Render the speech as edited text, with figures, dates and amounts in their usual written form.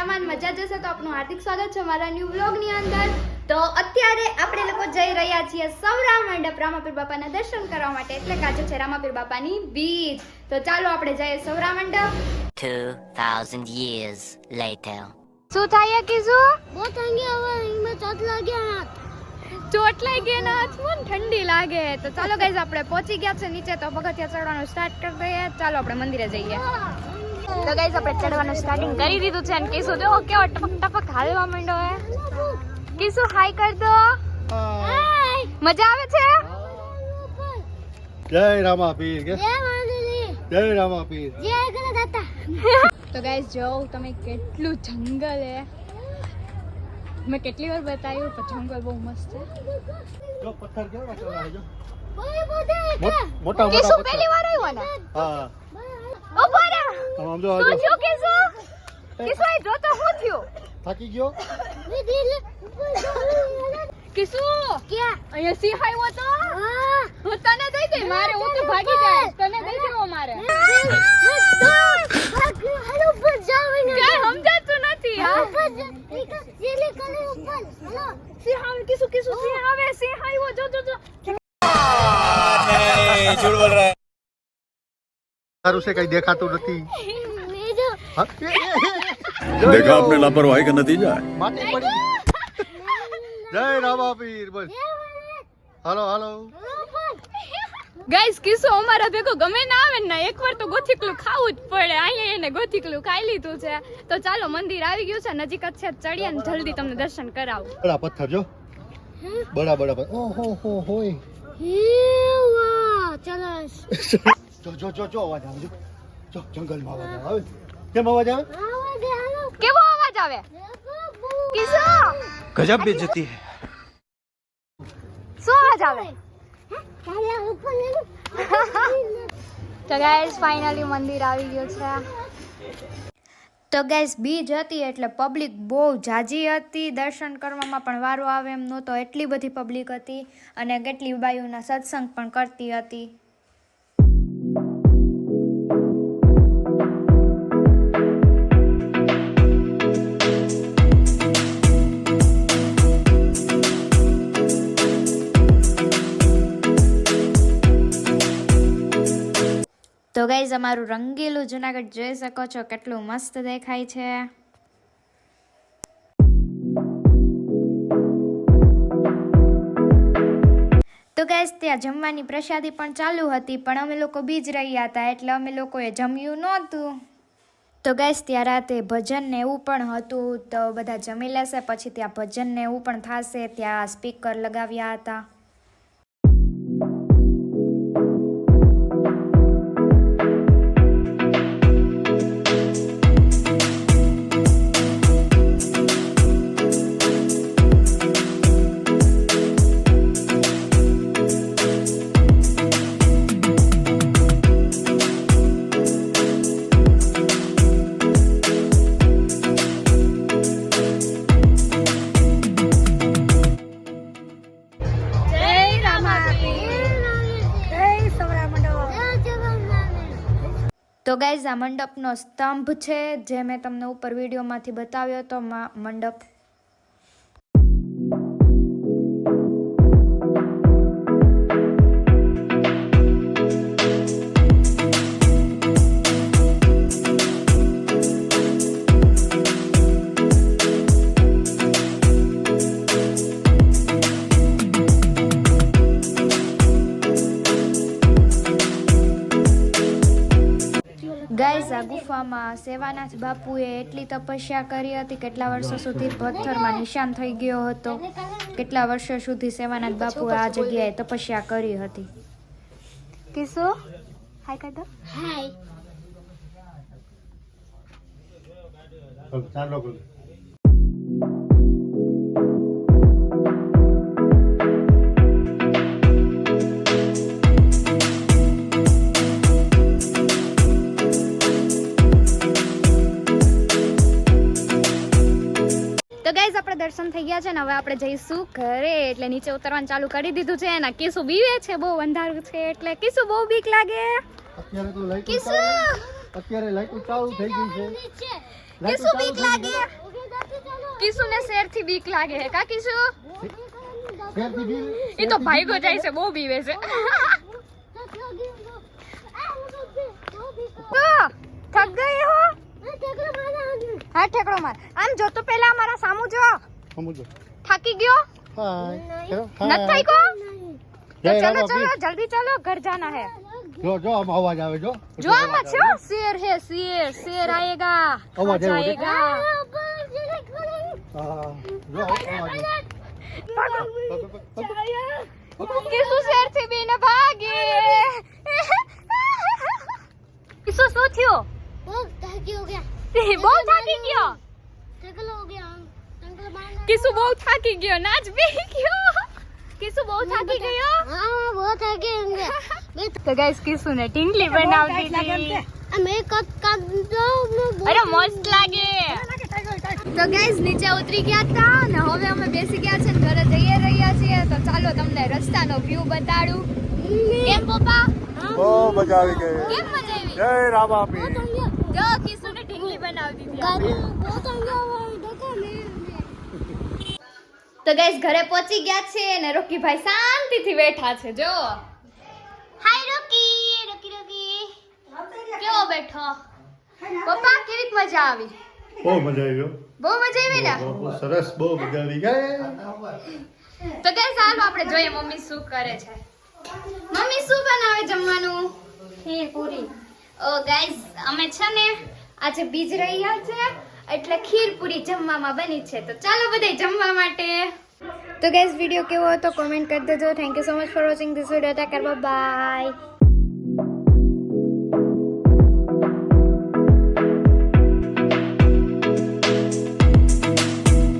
મજામાં મજા જશે તો આપનું હાર્દિક સ્વાગત છે મારા ન્યૂ વ્લોગ ની અંદર। તો અત્યારે આપણે લોકો જઈ રહ્યા છીએ સૌરા મંડપ રામાપીર બાપાના દર્શન કરવા માટે, એટલે કે આજે છે રામાપીર બાપાની બીજ। તો ચાલો આપણે જઈએ સૌરા મંડપ। 2000 years later. શું થાય કીધું? બહુ ઠંડી હવે એમાં ચોટ લાગ્યા હાથ ચોટ લાગી એના હાથમાં ઠંડી લાગે। તો ચાલો ગાઈઝ આપણે પહોંચી ગયા છે નીચે, તો પગથિયા ચડવાનું સ્ટાર્ટ કરી દઈએ। ચાલો આપણે મંદિરે જઈએ। તો ગાઈઝ આપણે ચડવાનું સ્ટાર્ટિંગ કરી દીધું છે અને કીસુ જો કેવો ટપક ટપક હાલવા માંડ્યો હે। કીસુ હાય કર દો। મજા આવે છે? જય રામાપીર કે જય માનલી જય રામાપીર જય ગણ દાતા। તો ગાઈઝ જો તમે કેટલું જંગલ હે, મેં કેટલી વાર બતાવ્યું પણ જંગલ બહુ મસ્ત છે। જો પથ્થર કેવા ચડાવે જો ઓય બોધે મોટા કીસુ મોટા પહેલી વાર આવ્યો ને? હા ઉભો રહે। આમ જો શું થયું કીસુ? કીસુ એ જો તો શું થયું? થાકી ગયો મે દિલ ઉપર કીસુ ક્યાં અહીંયા સિંહ આવ્યો તો હા હું તને દઈ દઈ, મારે હું તો ભાગી જાય, તને દઈ દેવો મારે। હેલો ઉપર જાવ ને કઈ સમજાતું નથી। હા ઉપર એક જેલે કલે ઉપર હેલો સિંહ આવે, કીસુ કીસુ સિંહ આવે, સિંહ આવ્યો, જો જો જો। તારું છે કઈ દેખાતું નથી। મે જો હા? देखा आपने लापरवाही का नतीजा है। માટી પડી જય રામાપીર બસ હાલો હાલો ગાઈસ કીસુ અમારા ભેગો ગમે ના આવે ને એકવાર તો ગોથીકલું ખાવું જ પડે। અહીંયા એને ગોથીકલું ખાઈ લીધું છે। તો ચાલો મંદિર આવી ગયું છે, નજીક જ છે, ચડીએ ને જલ્દી તમને દર્શન કરાવું। બડા પથ્થર જો બડા બડા પથ્થર ઓહો હો હોય હેવા ચલાસ જો જો જો જો અવાજ આવે જો જંગલમાં અવાજ આવે કેમ અવાજ આવે આવા દે હાલો કેવો અવાજ આવે કીસુ? गजब बेइज्जती है। શું અવાજ આવે? ચાલે ઉપર લે તો ગાઈસ ફાઇનલી મંદિર આવી ગયું છે। તો ગાઈસ બીજ હતી એટલે પબ્લિક બહુ જાજી હતી, દર્શન કરવામાં પણ વારો આવે એમ નહોતો, એટલી બધી પબ્લિક હતી અને કેટલી બાયુના સત્સંગ પણ કરતી હતી। તો ગાઈઝ અમારું રંગીલું જુનાગઢ જોઈ શકો છો, કેટલું મસ્ત દેખાય છે। તો ગાઈઝ ત્યાં જમવાની પ્રસાદી પણ ચાલુ હતી, પણ અમે લોકો બીજ રહ્યા હતા એટલે અમે લોકોએ જમ્યું નહોતું। તો ગાઈઝ ત્યાં રાતે ભજન ને એવું પણ હતું, તો બધા જમી લેશે પછી ત્યાં ભજન ને એવું પણ થશે। ત્યાં સ્પીકર લગાવ્યા હતા। તો ગાઈઝ આ મંડપનો સ્તંભ છે, જે મેં તમને ઉપર વિડીયોમાંથી બતાવ્યો હતો મંડપ। ગાઈઝ આ ગુફામાં સેવાનાથ બાપુએ એટલી તપસ્યા કરી હતી, કેટલા વર્ષો સુધી પથ્થરમાં નિશાન થઈ ગયો હતો, કેટલા વર્ષો સુધી સેવાનાથ બાપુએ આ જગ્યાએ તપસ્યા કરી હતી। કીસુ હાય કર દો। હાય ચાલો તો ગાઈઝ આપણે દર્શન થઈ ગયા છે ને, હવે આપણે જઈશું ઘરે, એટલે નીચે ઉતરવાનું ચાલુ કરી દીધું છે। અને કીસુ બીવે છે, બહુ અંધારું છે એટલે કીસુ બહુ બીક લાગે। અત્યારે તો લાઈટ કીસુ અત્યારે લાઈટ ચાલુ થઈ ગઈ છે। કિસુ બીક લાગે કિસુ ને શેર થી બીક લાગે હે કા કિસુ શેરથી બી ઈ તો ભાઈગો જાય છે બહુ બીવે છે તો થક ગઈ હો હા ઠેકડો માર આમ જો તો પહેલા મારા સામુ જો સમજો થાકી ગયો હાય નત થઈ ગયો તો ચલો ચલો જલ્દી ચલો ઘર જાના હે જો જો આમ અવાજ આવે જો जो मत छो शेर है शेर शेर आएगा आवाज है, आएगा હા જો અવાજ किसु शेर થી બેને ભાગે કિસુ શું થયો बहुत थकी हो गया બહુ થાકી ગયો थकल हो गया अंकल बाहर કિસુ બહુ થાકી ગયો નાચ બેહી ગયો કિસુ બહુ થાકી ગયો हाँ बहुत थके होंगे તો ગાઈસ કિસુ ને ટીંગલી બનાવતી હતી मैं कब दो અરે મસ્ત લાગે તો ગાઈસ નીચે ઉતરી ગયા હતા ને હવે અમે બેસી ગયા છે ને ઘરે જઈ રહ્યા છીએ તો ચાલો તમને રસ્તાનો વ્યૂ બતાડું કેમ પપ્પા બહુ મજા આવી ગઈ કેમ મજા આવી જય રામાપી જો કિસુ ને ઢીંગલી બનાવતી હતી बहुत देखो मैं તો ગાઈસ ઘરે પહોંચી ગયા છે ને રોકીભાઈ શાંતિથી બેઠા છે જો હાય રોકી રોકી રોકી કેવો બેઠો પપ્પા કેવી મજા આવી બહુ મજા આવી બહુ મજા આવી ને બહુ સરસ બહુ મજા આવી ગઈ તો ગાઈસ ચાલો આપણે જોઈએ મમ્મી શું કરે છે મમ્મી શું બનાવે જમવાનું ખીર પૂરી ઓ ગાઈસ અમે છે ને આજે બીજ રહ્યા છે એટલે ખીર પૂરી જમવામાં બની છે તો ચાલો બધાય જમવા માટે તો ગાઈસ વિડિયો કેવો હતો કોમેન્ટ કરી દેજો thank you so much for watching this video take care bye